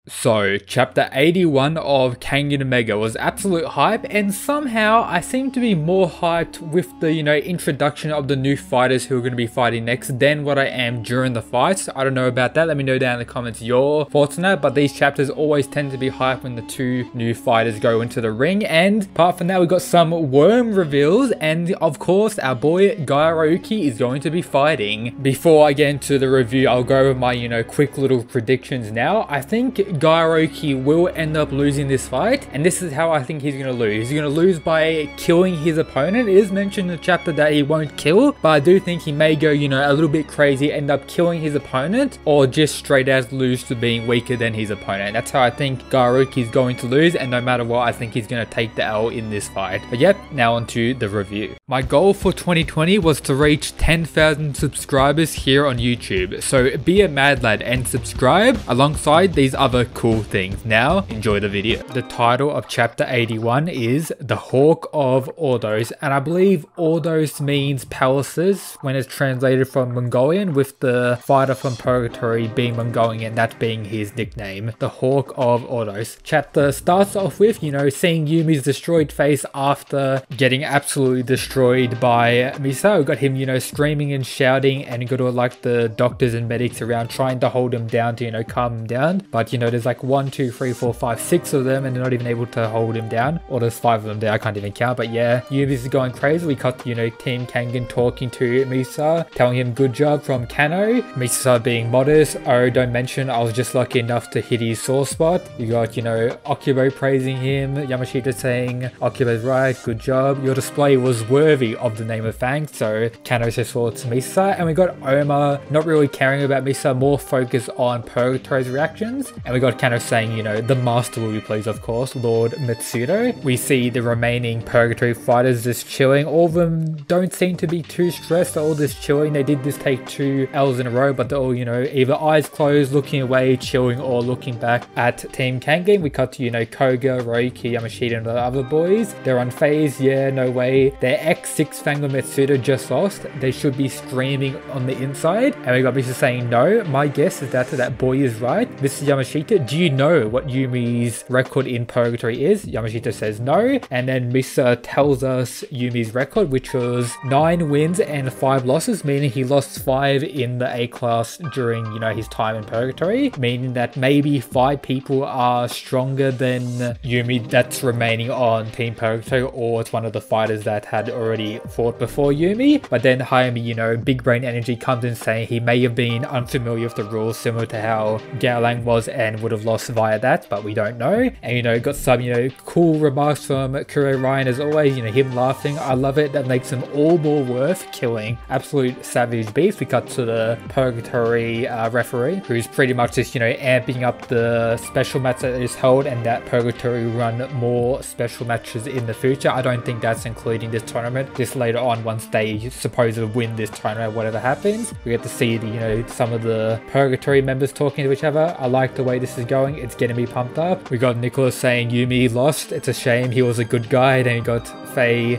So, chapter 81 of Kengan Mega was absolute hype, and somehow I seem to be more hyped with the, introduction of the new fighters who are going to be fighting next than what I am during the fights. I don't know about that. Let me know down in the comments your thoughts on that, but these chapters always tend to be hype when the two new fighters go into the ring. And apart from that, we got some worm reveals, and of course, our boy Gairouki is going to be fighting. Before I get into the review, I'll go over my, quick little predictions now. I think Gairouki will end up losing this fight, and this is how I think he's going to lose. He's going to lose by killing his opponent. It is mentioned in the chapter that he won't kill, but I do think he may go, a little bit crazy, end up killing his opponent, or just straight as lose to being weaker than his opponent. That's how I think Gairouki is going to lose, and no matter what, I think he's going to take the L in this fight. But yep, now on to the review. My goal for 2020 was to reach 10,000 subscribers here on YouTube, so be a mad lad and subscribe alongside these other cool things. Now, enjoy the video. The title of chapter 81 is The Hawk of Ordos, and I believe Ordos means palaces when it's translated from Mongolian, with the fighter from Purgatory being Mongolian, that being his nickname. The Hawk of Ordos. Chapter starts off with, seeing Yumi's destroyed face after getting absolutely destroyed by Misa. We got him, screaming and shouting, and you got all like the doctors and medics around trying to hold him down to, calm him down. But, there's like 1, 2, 3, 4, 5, 6 of them, and they're not even able to hold him down. Or there's 5 of them there, I can't even count. But yeah, Yumi's going crazy. We cut, Team Kengan talking to Misa, telling him good job from Kano. Misa being modest. Oh, don't mention I was just lucky enough to hit his sore spot. You got, Okubo praising him. Yamashita saying, Okubo's right, good job. Your display was worthy of the name of thanks. So Kano says forward to Misa. And we got Oma not really caring about Misa, more focused on Purgatory's reactions. And we got Kano saying, the master will be pleased, of course, Lord Mitsudo. We see the remaining Purgatory fighters just chilling. All of them don't seem to be too stressed. They're all just chilling. They did just take 2 L's in a row, but they're all, either eyes closed, looking away, chilling, or looking back at Team Kengan. We cut to, Koga, Roiki, Yamashita, and the other boys. They're unfazed. Yeah, no way. Their ex-6 Fangor Mitsudo just lost. They should be screaming on the inside. And we got Mr. saying, no, my guess is that boy is right. Mr. Yamashita, do you know what Yumi's record in Purgatory is? Yamashita says no. And then Mr. tells us Yumi's record, which was 9 wins and 5 losses, meaning he lost 5 in the A class during, his time in Purgatory, meaning that maybe 5 people are stronger than Yumi that's remaining on Team Purgatory, or it's one of the fighters that had already fought before Yumi. But then Hayami, big brain energy, comes in saying he may have been unfamiliar with the rules, similar to how Gaolang was, and would have lost via that, but we don't know. And got some cool remarks from Kuro Ryan as always, him laughing. I love it. That makes him all more worth killing. Absolute savage beast. We cut to the Purgatory referee, who's pretty much just amping up the special match that is held, and that Purgatory run more special matches in the future. I don't think that's including this tournament. Just later on, once they supposedly win this tournament, whatever happens, we get to see the some of the Purgatory members talking to each other. I like the way this is going. It's getting me pumped up. We got Nicholas saying Yumi lost. It's a shame. He was a good guy. Then you got Faye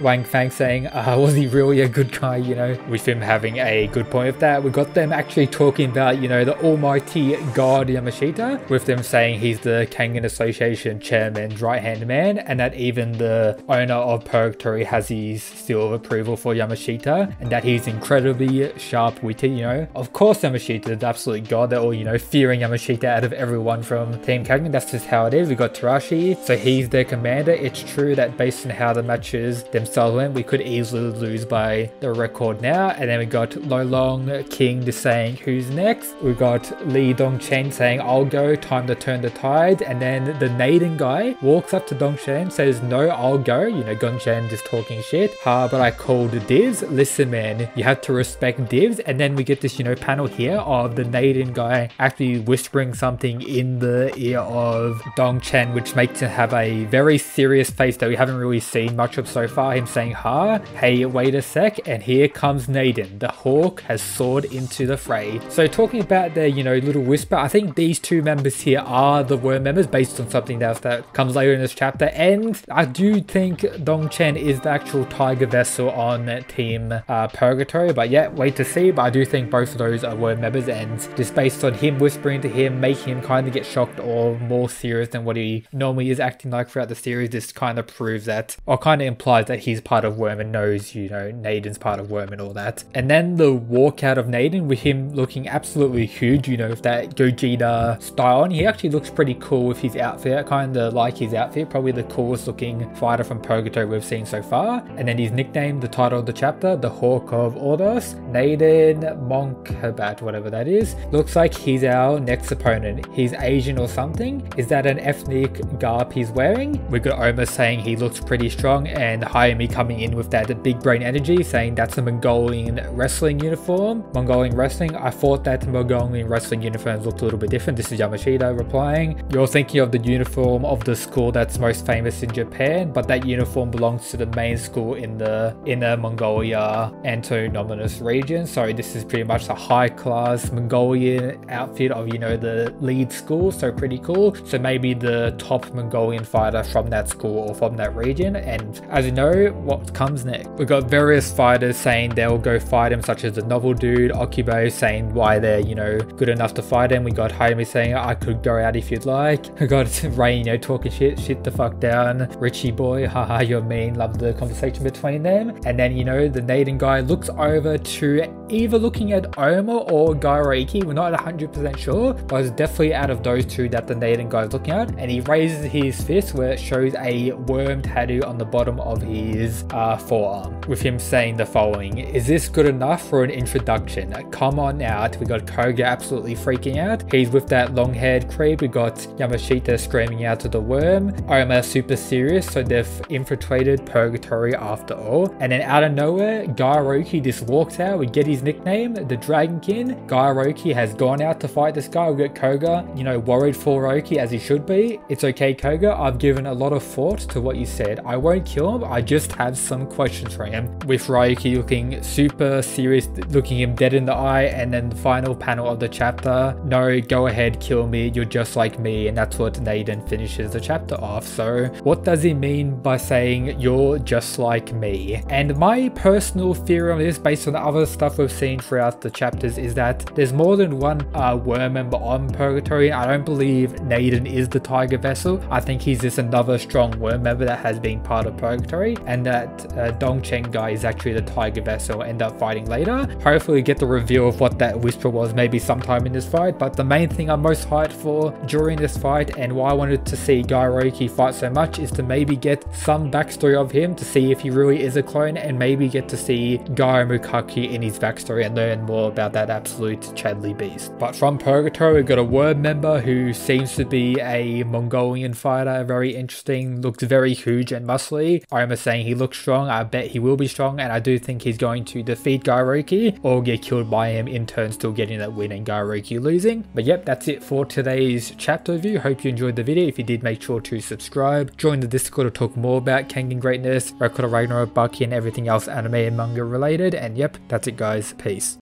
Wang Fang saying, was he really a good guy? With him having a good point of that. We got them actually talking about, the almighty god Yamashita, with them saying he's the Kengan Association chairman's right-hand man, and that even the owner of Purgatory has his seal of approval for Yamashita, and that he's incredibly sharp-witted, Of course Yamashita is the absolute god. They're all, fearing Yamashita out of everyone from Team Kengan. That's just how it is. We got Tarashi, so he's their commander. It's true that based on how the matches themselves went, we could easily lose by the record now. And then we got Lolong King just saying, who's next? We got Li Dongchen saying, I'll go, time to turn the tide. And then the Naden guy walks up to Dongchen, says, no, I'll go. Gongchen just talking shit. But I called divs. Listen, man, you have to respect divs. And then we get this, panel here of the Naden guy actually whispering something in the ear of Dongchen, which makes him have a very serious face that we haven't really seen much of so far. Him saying, hey, wait a sec, and here comes Naden. The hawk has soared into the fray. So talking about their, little whisper, I think these 2 members here are the worm members based on something else that comes later in this chapter. And I do think Dongchen is the actual tiger vessel on Team Purgatory, but yeah, wait to see. But I do think both of those are worm members, and just based on him whispering to him, making him kind of get shocked or more serious than what he normally is acting like throughout the series. This kind of proves that, or kind of implies that he's part of Worm and knows, you know, Naden's part of Worm and all that. And then the walkout of Naden with him looking absolutely huge, you know, with that Gogeta style on. He actually looks pretty cool with his outfit. I kind of like his outfit. Probably the coolest looking fighter from Purgatory we've seen so far. And then his nickname, the title of the chapter, the Hawk of Ordos, Naden Monkhabat, whatever that is. Looks like he's our next opponent. He's Asian or something. Is that an ethnic garb he's wearing? We got Oma saying he looks pretty strong, and Hayami coming in with that big brain energy saying that's a Mongolian wrestling uniform. Mongolian wrestling? I thought that Mongolian wrestling uniforms looked a little bit different. This is Yamashita replying. You're thinking of the uniform of the school that's most famous in Japan, but that uniform belongs to the main school in the Inner Mongolia Autonomous region. So this is pretty much a high class Mongolian outfit of, you know, the lead school. So pretty cool. So maybe the top Mongolian fighter from that school or from that region. And as you know, what comes next? We've got various fighters saying they'll go fight him, such as the novel dude, Okubo saying why they're, you know, good enough to fight him. We got Hayami saying I could go out if you'd like. We got Rain, you know, talking shit the fuck down. Richie boy, haha, you're mean. Love the conversation between them. And then, you know, the Naden guy looks over to either looking at Oma or Gairaiki. We're not 100% sure, but it's definitely out of those two that the Naden guy is looking at. And he raises his fist where it shows a worm tattoo on the bottom of his forearm, with him saying the following: is this good enough for an introduction? Come on out. We got Koga absolutely freaking out. He's with that long haired creep. We got Yamashita screaming out to the worm. Oma super serious, so they've infiltrated Purgatory after all. And then out of nowhere, Gairoki just walks out. We get his nickname, the Dragonkin. Gairoki has gone out to fight this guy. We got Koga, you know, worried for Roki as he should be. It's okay, Koga. I've given a lot of thought to what you said. I won't kill him. I just have some questions for him. With Ryuki looking super serious, looking him dead in the eye. And then the final panel of the chapter: no, go ahead, kill me. You're just like me. And that's what Naden finishes the chapter off. So what does he mean by saying you're just like me? And my personal theory on this, based on the other stuff we've seen throughout the chapters, is that there's more than one worm member on Purgatory. I don't believe Naden is the Tiger Vessel. I think he's just another strong worm member that has been part of Purgatory, and that Dongchen guy is actually the Tiger Vessel. End up fighting later. Hopefully get the reveal of what that whisper was maybe sometime in this fight. But the main thing I'm most hyped for during this fight, and why I wanted to see Gairoki fight so much, is to maybe get some backstory of him, to see if he really is a clone, and maybe get to see Gai Mukaki in his backstory and learn more about that absolute Chadley beast. But from Purgatory, we've got a worm member who seems to be a Mongolian fighter. Very interesting. Looks very huge and muscly. I'm saying he looks strong. I bet he will be strong, and I do think he's going to defeat Gairoki or get killed by him, in turn still getting that win and Gairoki losing. But yep, that's it for today's chapter review. Hope you enjoyed the video. If you did, make sure to subscribe. Join the Discord to talk more about Kengan greatness, Record of Ragnarok, Baki, and everything else anime and manga related. And yep, that's it guys. Peace.